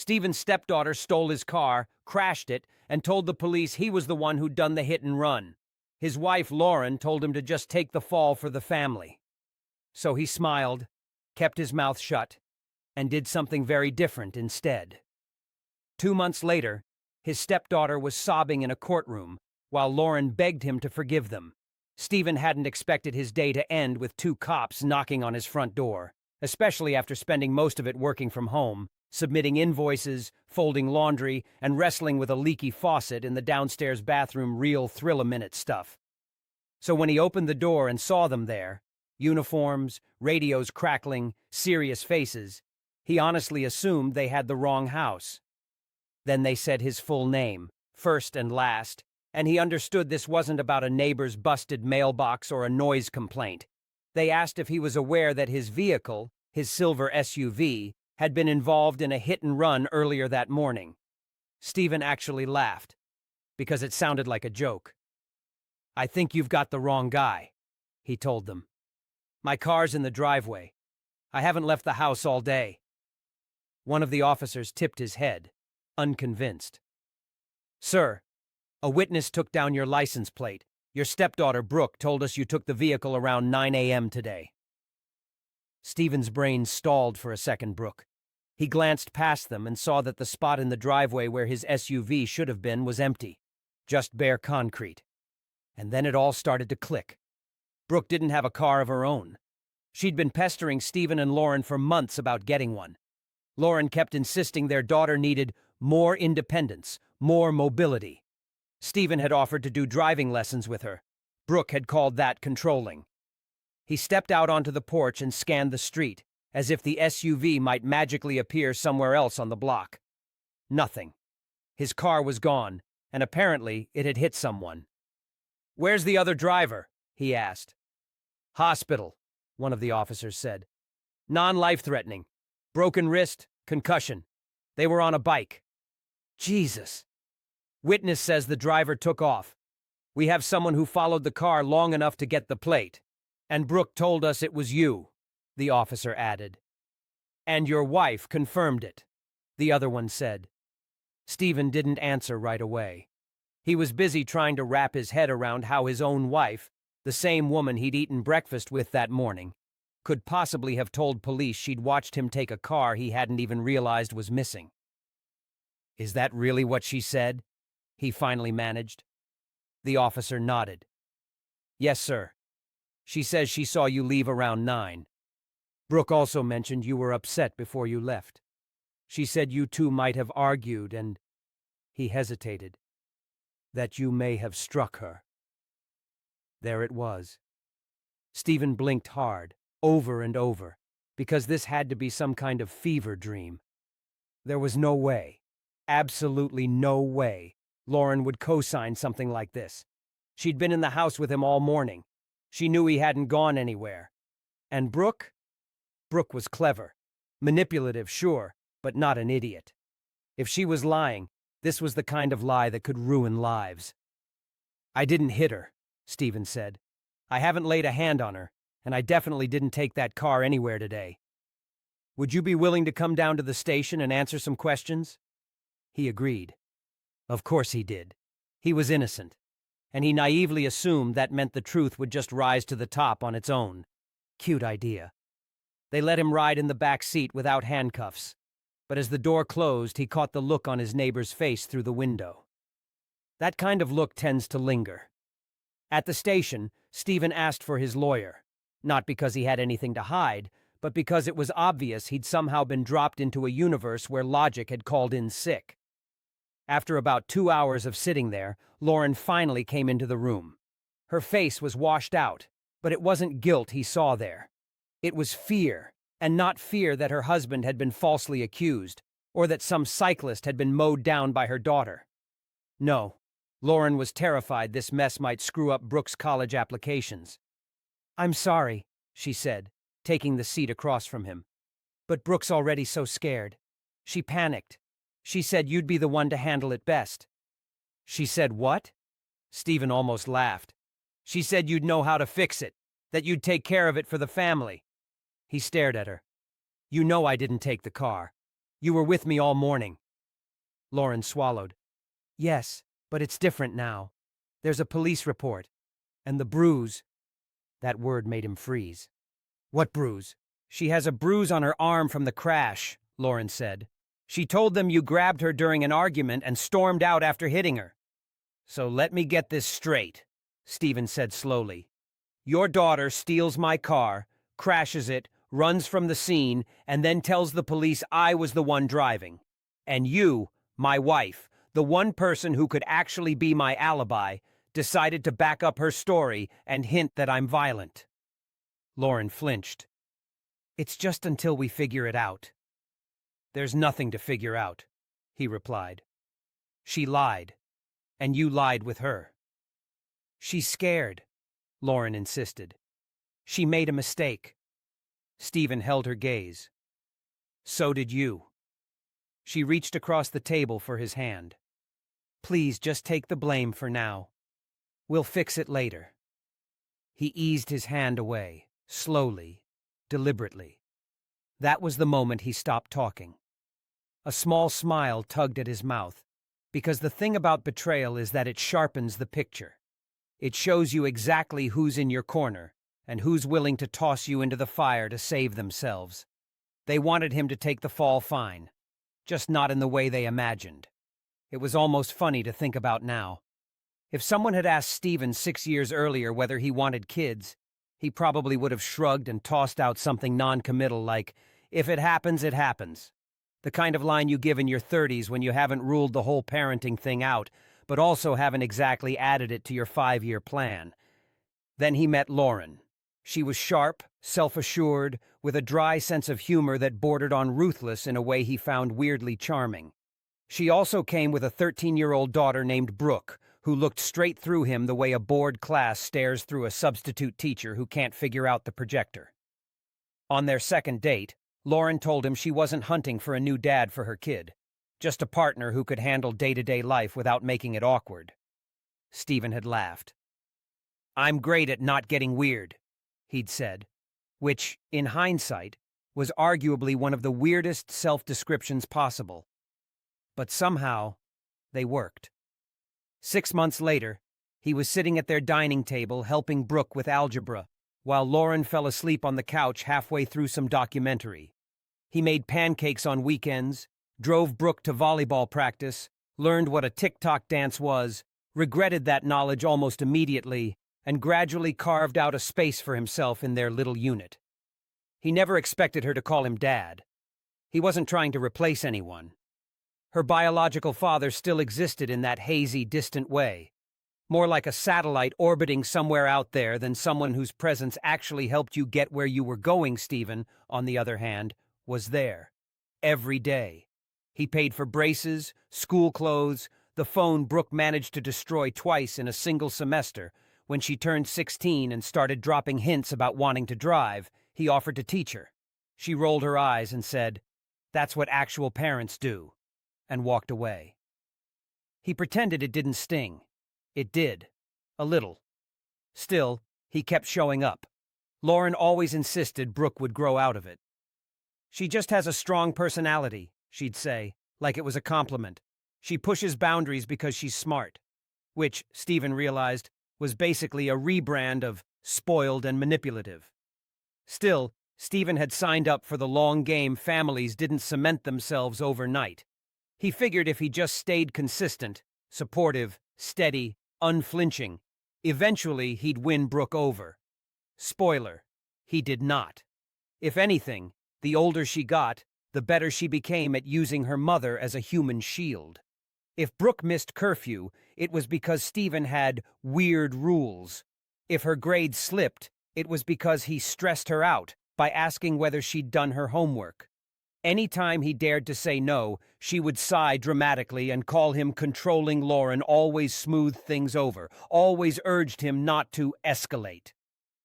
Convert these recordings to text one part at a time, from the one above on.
Stephen's stepdaughter stole his car, crashed it, and told the police he was the one who'd done the hit and run. His wife, Lauren, told him to just take the fall for the family. So he smiled, kept his mouth shut, and did something very different instead. 2 months later, his stepdaughter was sobbing in a courtroom, while Lauren begged him to forgive them. Stephen hadn't expected his day to end with 2 cops knocking on his front door, especially after spending most of it working from home, submitting invoices, folding laundry, and wrestling with a leaky faucet in the downstairs bathroom real thrill-a-minute stuff. So when he opened the door and saw them there, uniforms, radios crackling, serious faces, he honestly assumed they had the wrong house. Then they said his full name, first and last, and he understood this wasn't about a neighbor's busted mailbox or a noise complaint. They asked if he was aware that his vehicle, his silver SUV, had been involved in a hit-and-run earlier that morning. Stephen actually laughed, because it sounded like a joke. "I think you've got the wrong guy," he told them. "My car's in the driveway. I haven't left the house all day." One of the officers tipped his head, unconvinced. "Sir, a witness took down your license plate. Your stepdaughter, Brooke, told us you took the vehicle around 9 a.m. today." Stephen's brain stalled for a second. Brooke. He glanced past them and saw that the spot in the driveway where his SUV should have been was empty, just bare concrete. And then it all started to click. Brooke didn't have a car of her own. She'd been pestering Stephen and Lauren for months about getting one. Lauren kept insisting their daughter needed more independence, more mobility. Stephen had offered to do driving lessons with her. Brooke had called that controlling. He stepped out onto the porch and scanned the street, as if the SUV might magically appear somewhere else on the block. Nothing. His car was gone, and apparently it had hit someone. "Where's the other driver?" he asked. "Hospital," one of the officers said. "Non-life-threatening. Broken wrist, concussion. They were on a bike." Jesus. "Witness says the driver took off. We have someone who followed the car long enough to get the plate. And Brooke told us it was you," the officer added. "And your wife confirmed it," the other one said. Stephen didn't answer right away. He was busy trying to wrap his head around how his own wife, the same woman he'd eaten breakfast with that morning, could possibly have told police she'd watched him take a car he hadn't even realized was missing. "Is that really what she said?" he finally managed. The officer nodded. "Yes, sir. She says she saw you leave around 9. Brooke also mentioned you were upset before you left. She said you two might have argued and—" he hesitated. "That you may have struck her." There it was. Stephen blinked hard, over and over, because this had to be some kind of fever dream. There was no way, absolutely no way, Lauren would co-sign something like this. She'd been in the house with him all morning. She knew he hadn't gone anywhere. And Brooke? Brooke was clever. Manipulative, sure, but not an idiot. If she was lying, this was the kind of lie that could ruin lives. "I didn't hit her," Stephen said. "I haven't laid a hand on her, and I definitely didn't take that car anywhere today. Would you be willing to come down to the station and answer some questions?" He agreed. Of course he did. He was innocent, and he naively assumed that meant the truth would just rise to the top on its own. Cute idea. They let him ride in the back seat without handcuffs, but as the door closed, he caught the look on his neighbor's face through the window. That kind of look tends to linger. At the station, Stephen asked for his lawyer, not because he had anything to hide, but because it was obvious he'd somehow been dropped into a universe where logic had called in sick. After about 2 hours of sitting there, Lauren finally came into the room. Her face was washed out, but it wasn't guilt he saw there. It was fear, and not fear that her husband had been falsely accused, or that some cyclist had been mowed down by her daughter. No, Lauren was terrified this mess might screw up Brooke's college applications. "I'm sorry," she said, taking the seat across from him. "But Brooke's already so scared. She panicked. She said you'd be the one to handle it best." "She said what?" Stephen almost laughed. "She said you'd know how to fix it, that you'd take care of it for the family." He stared at her. "You know I didn't take the car. You were with me all morning. Lauren swallowed. Yes, but it's different now. There's a police report. And the bruise. That word made him freeze. What bruise? She has a bruise on her arm from the crash, Lauren said. She told them you grabbed her during an argument and stormed out after hitting her. So let me get this straight, Stephen said slowly. Your daughter steals my car, crashes it, runs from the scene, and then tells the police I was the one driving. And you, my wife, the one person who could actually be my alibi, decided to back up her story and hint that I'm violent. Lauren flinched. It's just until we figure it out. There's nothing to figure out, he replied. She lied, and you lied with her. She's scared, Lauren insisted. She made a mistake. Stephen held her gaze. So did you. She reached across the table for his hand. Please just take the blame for now. We'll fix it later. He eased his hand away, slowly, deliberately. That was the moment he stopped talking. A small smile tugged at his mouth, because the thing about betrayal is that it sharpens the picture. It shows you exactly who's in your corner and who's willing to toss you into the fire to save themselves. They wanted him to take the fall fine, just not in the way they imagined. It was almost funny to think about now. If someone had asked Stephen 6 years earlier whether he wanted kids, he probably would have shrugged and tossed out something non-committal like, if it happens, it happens. The kind of line you give in your 30s when you haven't ruled the whole parenting thing out, but also haven't exactly added it to your 5-year plan. Then he met Lauren. She was sharp, self-assured, with a dry sense of humor that bordered on ruthless in a way he found weirdly charming. She also came with a 13-year-old daughter named Brooke, who looked straight through him the way a bored class stares through a substitute teacher who can't figure out the projector. On their second date, Lauren told him she wasn't hunting for a new dad for her kid, just a partner who could handle day-to-day life without making it awkward. Stephen had laughed. I'm great at not getting weird, he'd said, which, in hindsight, was arguably one of the weirdest self-descriptions possible. But somehow, they worked. 6 months later, he was sitting at their dining table helping Brooke with algebra, while Lauren fell asleep on the couch halfway through some documentary. He made pancakes on weekends, drove Brooke to volleyball practice, learned what a TikTok dance was, regretted that knowledge almost immediately, and gradually carved out a space for himself in their little unit. He never expected her to call him Dad. He wasn't trying to replace anyone. Her biological father still existed in that hazy, distant way, more like a satellite orbiting somewhere out there than someone whose presence actually helped you get where you were going. Stephen, on the other hand, was there. Every day. He paid for braces, school clothes, the phone Brooke managed to destroy twice in a single semester. When she turned 16 and started dropping hints about wanting to drive, he offered to teach her. She rolled her eyes and said, "That's what actual parents do," and walked away. He pretended it didn't sting. It did. A little. Still, he kept showing up. Lauren always insisted Brooke would grow out of it. She just has a strong personality, she'd say, like it was a compliment. She pushes boundaries because she's smart. Which, Stephen realized, was basically a rebrand of spoiled and manipulative. Still, Stephen had signed up for the long game. Families didn't cement themselves overnight. He figured if he just stayed consistent, supportive, steady, unflinching, eventually he'd win Brooke over. Spoiler, he did not. If anything, the older she got, the better she became at using her mother as a human shield. If Brooke missed curfew, it was because Stephen had weird rules. If her grades slipped, it was because he stressed her out by asking whether she'd done her homework. Anytime he dared to say no, she would sigh dramatically and call him controlling. Lauren always smoothed things over, always urged him not to escalate.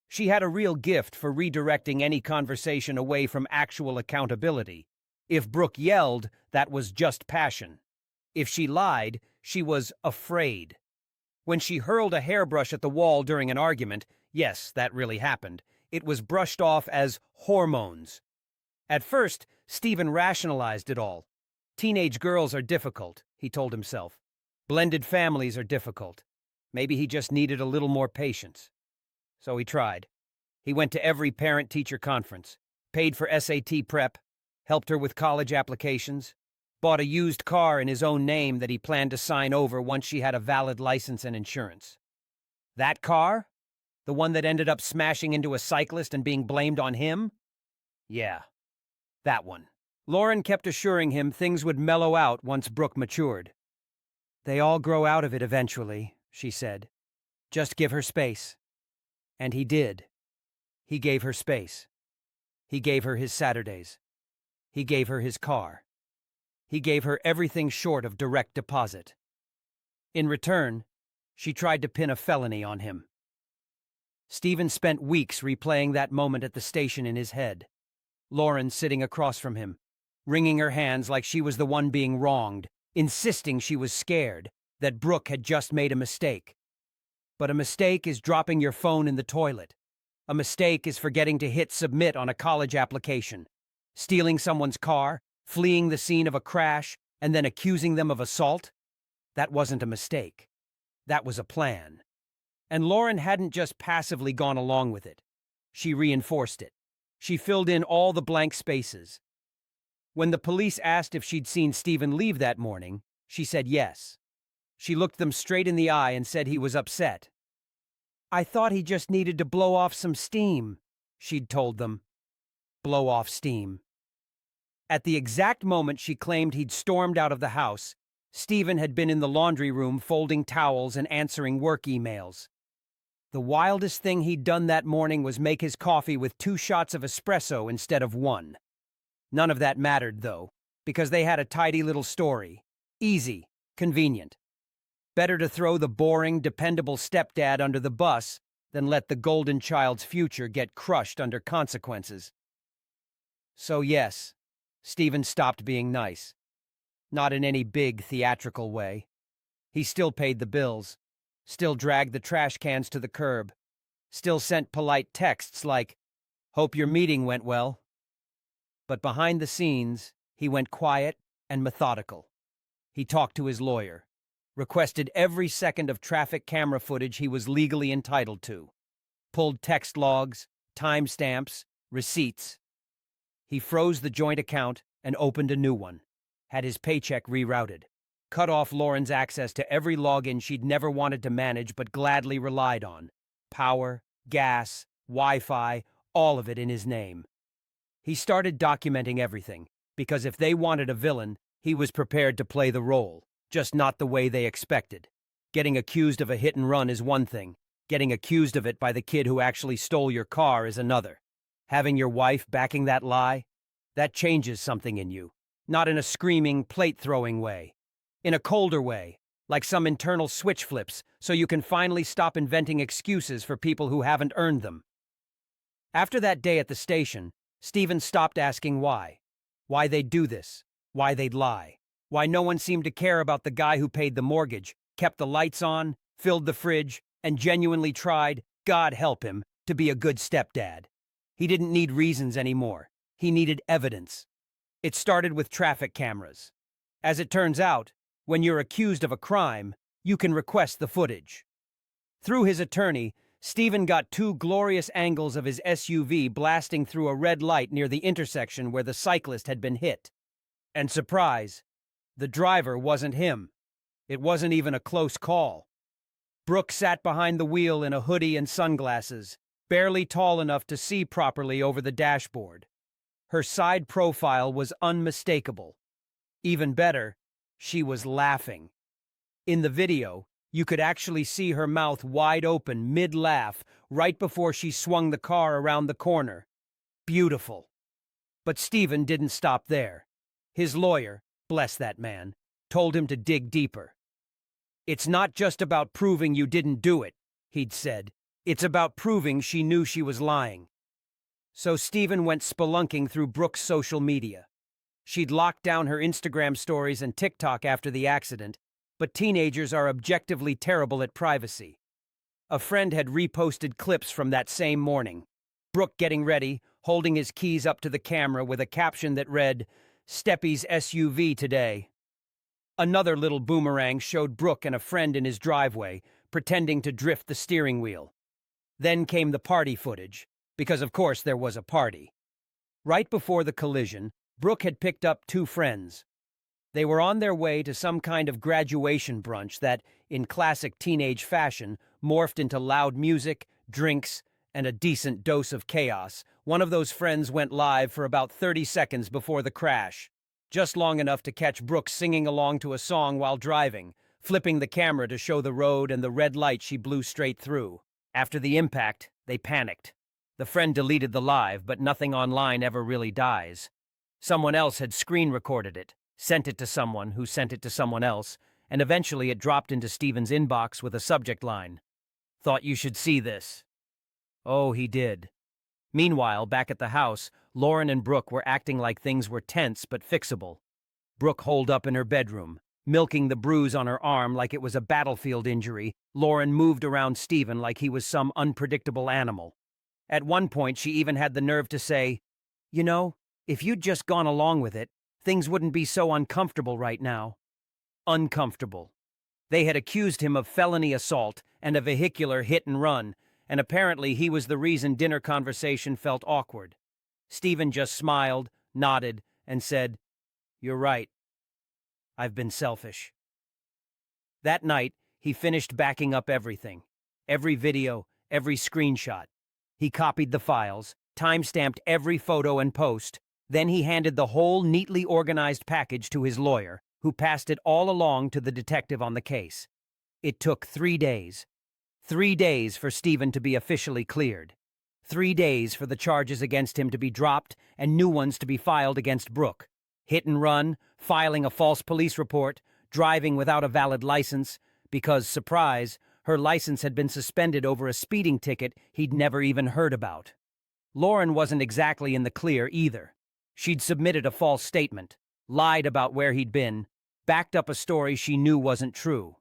She had a real gift for redirecting any conversation away from actual accountability. If Brooke yelled, that was just passion. If she lied, she was afraid. When she hurled a hairbrush at the wall during an argument, yes, that really happened, it was brushed off as hormones. At first, Stephen rationalized it all. Teenage girls are difficult, he told himself. Blended families are difficult. Maybe he just needed a little more patience. So he tried. He went to every parent-teacher conference, paid for SAT prep, helped her with college applications, bought a used car in his own name that he planned to sign over once she had a valid license and insurance. That car? The one that ended up smashing into a cyclist and being blamed on him? Yeah, that one. Lauren kept assuring him things would mellow out once Brooke matured. They all grow out of it eventually, she said. Just give her space. And he did. He gave her space. He gave her his Saturdays. He gave her his car. He gave her everything short of direct deposit. In return, she tried to pin a felony on him. Stephen spent weeks replaying that moment at the station in his head. Lauren sitting across from him, wringing her hands like she was the one being wronged, insisting she was scared, that Brooke had just made a mistake. But a mistake is dropping your phone in the toilet. A mistake is forgetting to hit submit on a college application. Stealing someone's car, fleeing the scene of a crash, and then accusing them of assault? That wasn't a mistake. That was a plan. And Lauren hadn't just passively gone along with it. She reinforced it. She filled in all the blank spaces. When the police asked if she'd seen Stephen leave that morning, she said yes. She looked them straight in the eye and said he was upset. I thought he just needed to blow off some steam, she'd told them. Blow off steam. At the exact moment she claimed he'd stormed out of the house, Stephen had been in the laundry room folding towels and answering work emails. The wildest thing he'd done that morning was make his coffee with 2 shots of espresso instead of 1. None of that mattered, though, because they had a tidy little story. Easy, convenient. Better to throw the boring, dependable stepdad under the bus than let the golden child's future get crushed under consequences. So yes, Stephen stopped being nice. Not in any big, theatrical way. He still paid the bills, still dragged the trash cans to the curb, still sent polite texts like, "Hope your meeting went well." But behind the scenes, he went quiet and methodical. He talked to his lawyer, requested every second of traffic camera footage he was legally entitled to, pulled text logs, timestamps, receipts. He froze the joint account and opened a new one, had his paycheck rerouted, cut off Lauren's access to every login she'd never wanted to manage but gladly relied on. Power, gas, Wi-Fi, all of it in his name. He started documenting everything, because if they wanted a villain, he was prepared to play the role, just not the way they expected. Getting accused of a hit and run is one thing. Getting accused of it by the kid who actually stole your car is another. Having your wife backing that lie? That changes something in you. Not in a screaming, plate-throwing way. In a colder way, like some internal switch flips, so you can finally stop inventing excuses for people who haven't earned them. After that day at the station, Stephen stopped asking why. Why they'd do this. Why they'd lie. Why no one seemed to care about the guy who paid the mortgage, kept the lights on, filled the fridge, and genuinely tried, God help him, to be a good stepdad. He didn't need reasons anymore. He needed evidence. It started with traffic cameras. As it turns out, when you're accused of a crime, you can request the footage. Through his attorney, Stephen got 2 glorious angles of his SUV blasting through a red light near the intersection where the cyclist had been hit. And surprise, the driver wasn't him. It wasn't even a close call. Brooke sat behind the wheel in a hoodie and sunglasses, barely tall enough to see properly over the dashboard. Her side profile was unmistakable. Even better, she was laughing. In the video, you could actually see her mouth wide open mid-laugh right before she swung the car around the corner. Beautiful. But Stephen didn't stop there. His lawyer, bless that man, told him to dig deeper. It's not just about proving you didn't do it, he'd said. It's about proving she knew she was lying. So Stephen went spelunking through Brooke's social media. She'd locked down her Instagram stories and TikTok after the accident, but teenagers are objectively terrible at privacy. A friend had reposted clips from that same morning. Brooke getting ready, holding his keys up to the camera with a caption that read, "Steppy's SUV today." Another little boomerang showed Brooke and a friend in his driveway, pretending to drift the steering wheel. Then came the party footage, because of course there was a party. Right before the collision, Brooke had picked up two friends. They were on their way to some kind of graduation brunch that, in classic teenage fashion, morphed into loud music, drinks, and a decent dose of chaos. One of those friends went live for about 30 seconds before the crash, just long enough to catch Brooke singing along to a song while driving, flipping the camera to show the road and the red light she blew straight through. After the impact, they panicked. The friend deleted the live, but nothing online ever really dies. Someone else had screen recorded it, sent it to someone who sent it to someone else, and eventually it dropped into Steven's inbox with a subject line. "Thought you should see this." Oh, he did. Meanwhile, back at the house, Lauren and Brooke were acting like things were tense but fixable. Brooke holed up in her bedroom, milking the bruise on her arm like it was a battlefield injury. Lauren moved around Steven like he was some unpredictable animal. At one point, she even had the nerve to say, "You know, if you'd just gone along with it, things wouldn't be so uncomfortable right now." Uncomfortable. They had accused him of felony assault and a vehicular hit and run, and apparently he was the reason dinner conversation felt awkward. Steven just smiled, nodded, and said, "You're right. I've been selfish." That night, he finished backing up everything. Every video, every screenshot. He copied the files, time-stamped every photo and post, then he handed the whole neatly organized package to his lawyer, who passed it all along to the detective on the case. It took 3 days. 3 days for Steven to be officially cleared. 3 days for the charges against him to be dropped and new ones to be filed against Brooke. Hit and run, filing a false police report, driving without a valid license, because, surprise, her license had been suspended over a speeding ticket he'd never even heard about. Lauren wasn't exactly in the clear either. She'd submitted a false statement, lied about where he'd been, backed up a story she knew wasn't true.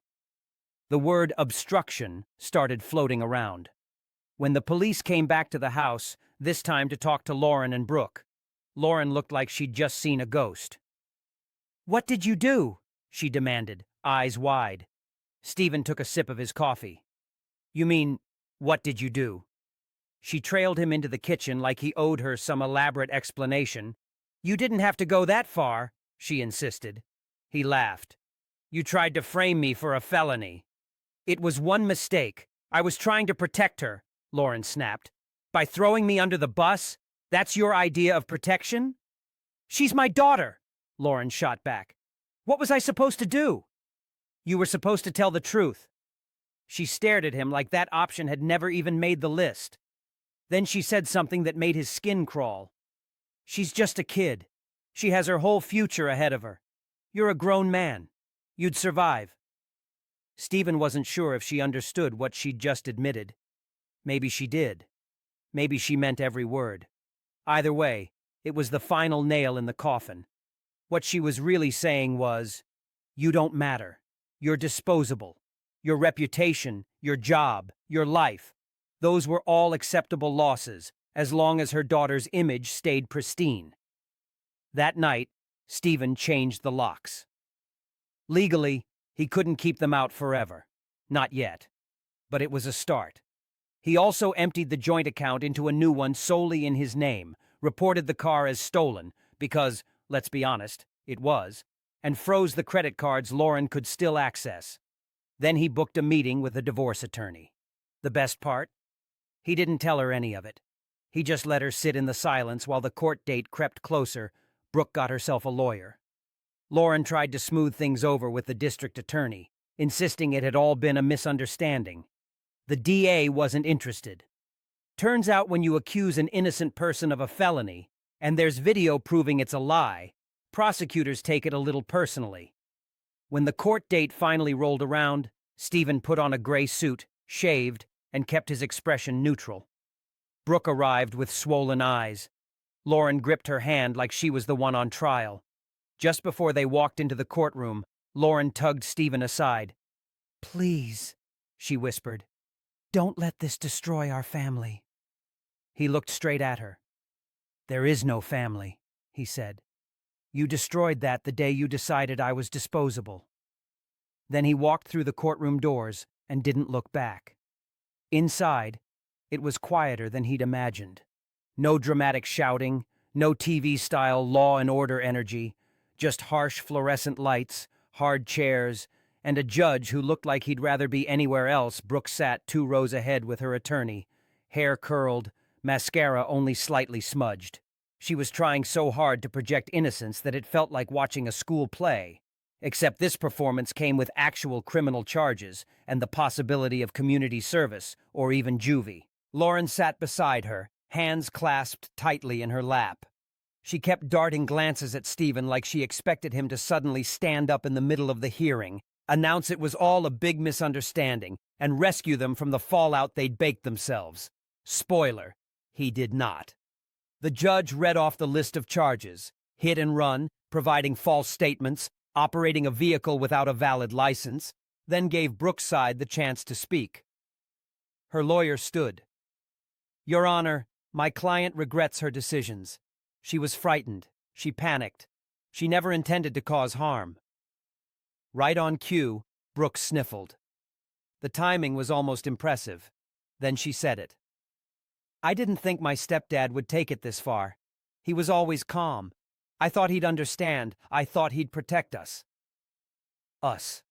The word obstruction started floating around. When the police came back to the house, this time to talk to Lauren and Brooke, Lauren looked like she'd just seen a ghost. "What did you do?" she demanded, eyes wide. Steven took a sip of his coffee. "You mean, what did you do?" She trailed him into the kitchen like he owed her some elaborate explanation. "You didn't have to go that far," she insisted. He laughed. "You tried to frame me for a felony." "It was one mistake. I was trying to protect her," Lauren snapped. "By throwing me under the bus? That's your idea of protection?" "She's my daughter," Lauren shot back. "What was I supposed to do?" "You were supposed to tell the truth." She stared at him like that option had never even made the list. Then she said something that made his skin crawl. "She's just a kid. She has her whole future ahead of her. You're a grown man. You'd survive." Steven wasn't sure if she understood what she'd just admitted. Maybe she did. Maybe she meant every word. Either way, it was the final nail in the coffin. What she was really saying was, "You don't matter. You're disposable. Your reputation, your job, your life. Those were all acceptable losses, as long as her daughter's image stayed pristine." That night, Steven changed the locks. Legally, he couldn't keep them out forever. Not yet. But it was a start. He also emptied the joint account into a new one solely in his name, reported the car as stolen, because, let's be honest, it was, and froze the credit cards Lauren could still access. Then he booked a meeting with a divorce attorney. The best part? He didn't tell her any of it. He just let her sit in the silence while the court date crept closer. Brooke got herself a lawyer. Lauren tried to smooth things over with the district attorney, insisting it had all been a misunderstanding. The DA wasn't interested. Turns out when you accuse an innocent person of a felony, and there's video proving it's a lie, prosecutors take it a little personally. When the court date finally rolled around, Steven put on a gray suit, shaved, and kept his expression neutral. Brooke arrived with swollen eyes. Lauren gripped her hand like she was the one on trial. Just before they walked into the courtroom, Lauren tugged Steven aside. "Please," she whispered, "don't let this destroy our family." He looked straight at her. "There is no family," he said. "You destroyed that the day you decided I was disposable." Then he walked through the courtroom doors and didn't look back. Inside, it was quieter than he'd imagined. No dramatic shouting, no TV-style Law and Order energy, just harsh fluorescent lights, hard chairs, and a judge who looked like he'd rather be anywhere else. Brooke sat 2 rows ahead with her attorney, hair curled, mascara only slightly smudged. She was trying so hard to project innocence that it felt like watching a school play, except this performance came with actual criminal charges and the possibility of community service or even juvie. Lauren sat beside her, hands clasped tightly in her lap. She kept darting glances at Stephen like she expected him to suddenly stand up in the middle of the hearing, announce it was all a big misunderstanding, and rescue them from the fallout they'd baked themselves. Spoiler, he did not. The judge read off the list of charges: hit and run, providing false statements, operating a vehicle without a valid license, then gave Brooke's side the chance to speak. Her lawyer stood. "Your Honor, my client regrets her decisions. She was frightened. She panicked. She never intended to cause harm." Right on cue, Brooke sniffled. The timing was almost impressive. Then she said it. "I didn't think my stepdad would take it this far. He was always calm. I thought he'd understand. I thought he'd protect us." Us.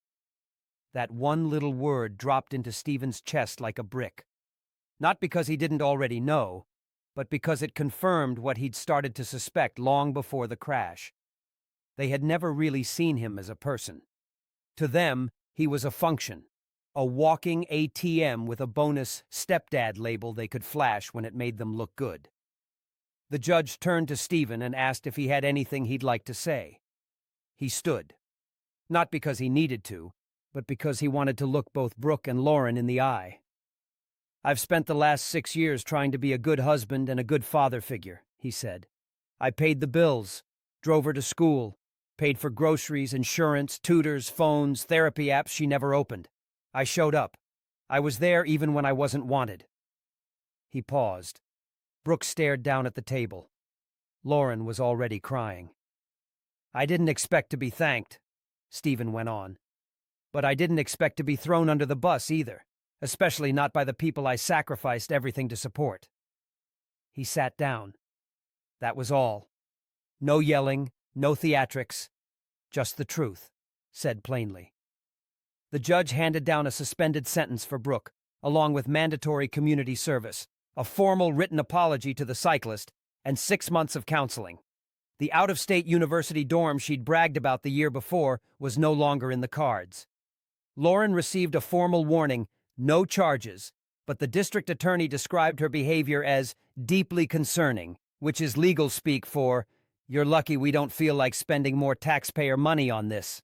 That one little word dropped into Stephen's chest like a brick. Not because he didn't already know, but because it confirmed what he'd started to suspect long before the crash. They had never really seen him as a person. To them, he was a function, a walking ATM with a bonus stepdad label they could flash when it made them look good. The judge turned to Stephen and asked if he had anything he'd like to say. He stood. Not because he needed to, but because he wanted to look both Brooke and Lauren in the eye. "I've spent the last 6 years trying to be a good husband and a good father figure," he said. "I paid the bills, drove her to school, paid for groceries, insurance, tutors, phones, therapy apps she never opened. I showed up. I was there even when I wasn't wanted." He paused. Brooke stared down at the table. Lauren was already crying. "I didn't expect to be thanked," Stephen went on. "But I didn't expect to be thrown under the bus either. Especially not by the people I sacrificed everything to support." He sat down. That was all. No yelling, no theatrics, just the truth, said plainly. The judge handed down a suspended sentence for Brooke, along with mandatory community service, a formal written apology to the cyclist, and 6 months of counseling. The out-of-state university dorm she'd bragged about the year before was no longer in the cards. Lauren received a formal warning, no charges, but the district attorney described her behavior as deeply concerning, which is legal speak for, "You're lucky we don't feel like spending more taxpayer money on this."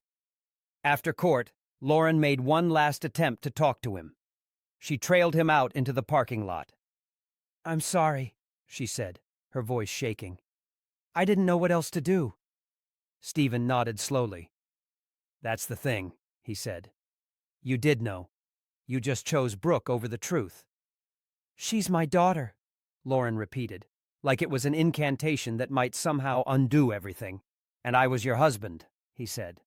After court, Lauren made one last attempt to talk to him. She trailed him out into the parking lot. "I'm sorry," she said, her voice shaking. "I didn't know what else to do." Stephen nodded slowly. "That's the thing," he said. "You did know. You just chose Brooke over the truth." "She's my daughter," Lauren repeated, like it was an incantation that might somehow undo everything. "And I was your husband," he said.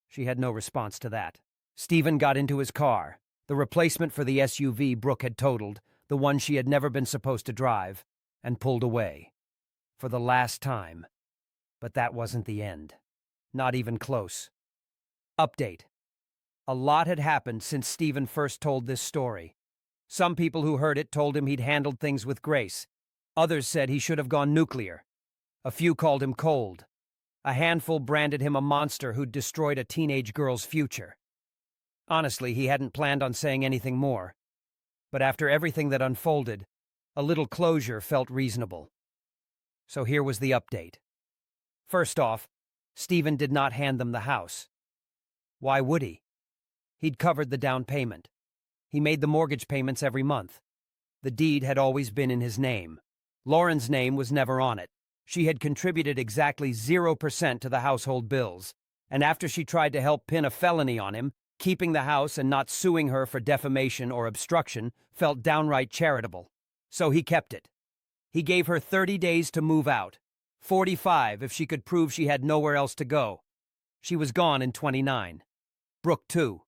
She had no response to that. Stephen got into his car, the replacement for the SUV Brooke had totaled, the one she had never been supposed to drive, and pulled away. For the last time. But that wasn't the end. Not even close. Update. A lot had happened since Stephen first told this story. Some people who heard it told him he'd handled things with grace. Others said he should have gone nuclear. A few called him cold. A handful branded him a monster who'd destroyed a teenage girl's future. Honestly, he hadn't planned on saying anything more. But after everything that unfolded, a little closure felt reasonable. So here was the update. First off, Stephen did not hand them the house. Why would he? He'd covered the down payment. He made the mortgage payments every month. The deed had always been in his name. Lauren's name was never on it. She had contributed exactly 0% to the household bills, and after she tried to help pin a felony on him, keeping the house and not suing her for defamation or obstruction felt downright charitable. So he kept it. He gave her 30 days to move out, 45 if she could prove she had nowhere else to go. She was gone in 29. Brooke, too.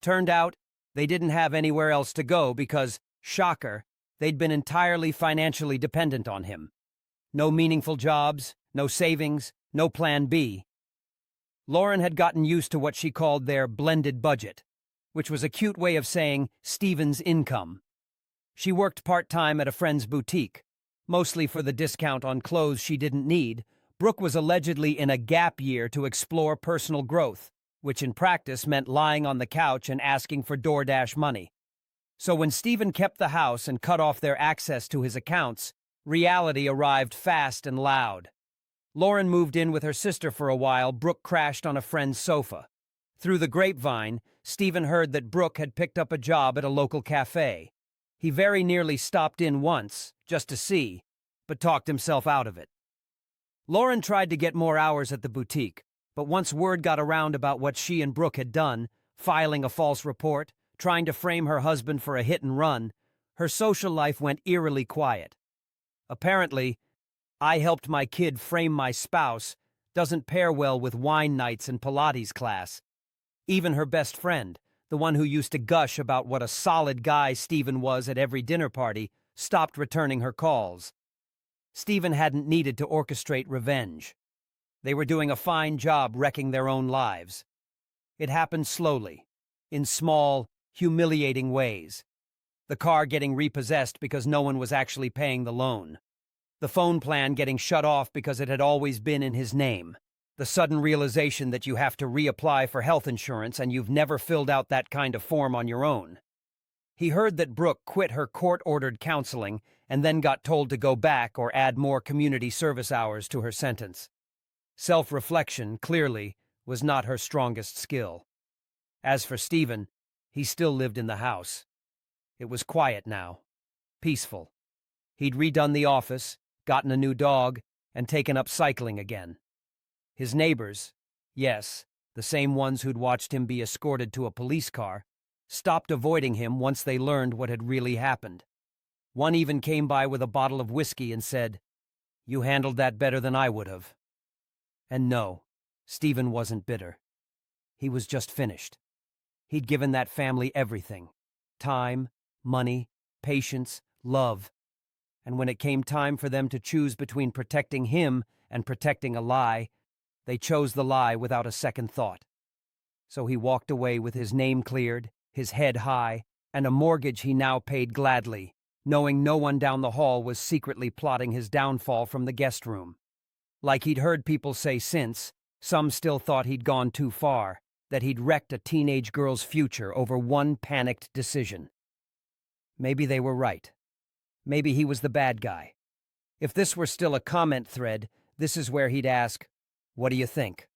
Turned out, they didn't have anywhere else to go because, shocker, they'd been entirely financially dependent on him. No meaningful jobs, no savings, no plan B. Lauren had gotten used to what she called their blended budget, which was a cute way of saying Stephen's income. She worked part-time at a friend's boutique, mostly for the discount on clothes she didn't need. Brooke was allegedly in a gap year to explore personal growth, which in practice meant lying on the couch and asking for DoorDash money. So when Stephen kept the house and cut off their access to his accounts, reality arrived fast and loud. Lauren moved in with her sister for a while. Brooke crashed on a friend's sofa. Through the grapevine, Stephen heard that Brooke had picked up a job at a local cafe. He very nearly stopped in once, just to see, but talked himself out of it. Lauren tried to get more hours at the boutique, but once word got around about what she and Brooke had done, filing a false report, trying to frame her husband for a hit and run, her social life went eerily quiet. Apparently, "I helped my kid frame my spouse" doesn't pair well with wine nights and Pilates class. Even her best friend, the one who used to gush about what a solid guy Stephen was at every dinner party, stopped returning her calls. Stephen hadn't needed to orchestrate revenge. They were doing a fine job wrecking their own lives. It happened slowly, in small, humiliating ways. The car getting repossessed because no one was actually paying the loan. The phone plan getting shut off because it had always been in his name. The sudden realization that you have to reapply for health insurance and you've never filled out that kind of form on your own. He heard that Brooke quit her court-ordered counseling and then got told to go back or add more community service hours to her sentence. Self-reflection, clearly, was not her strongest skill. As for Stephen, he still lived in the house. It was quiet now, peaceful. He'd redone the office, gotten a new dog, and taken up cycling again. His neighbors, yes, the same ones who'd watched him be escorted to a police car, stopped avoiding him once they learned what had really happened. One even came by with a bottle of whiskey and said, "You handled that better than I would have." And no, Stephen wasn't bitter. He was just finished. He'd given that family everything: time, money, patience, love. And when it came time for them to choose between protecting him and protecting a lie, they chose the lie without a second thought. So he walked away with his name cleared, his head high, and a mortgage he now paid gladly, knowing no one down the hall was secretly plotting his downfall from the guest room. Like he'd heard people say since, some still thought he'd gone too far, that he'd wrecked a teenage girl's future over one panicked decision. Maybe they were right. Maybe he was the bad guy. If this were still a comment thread, this is where he'd ask, "What do you think?"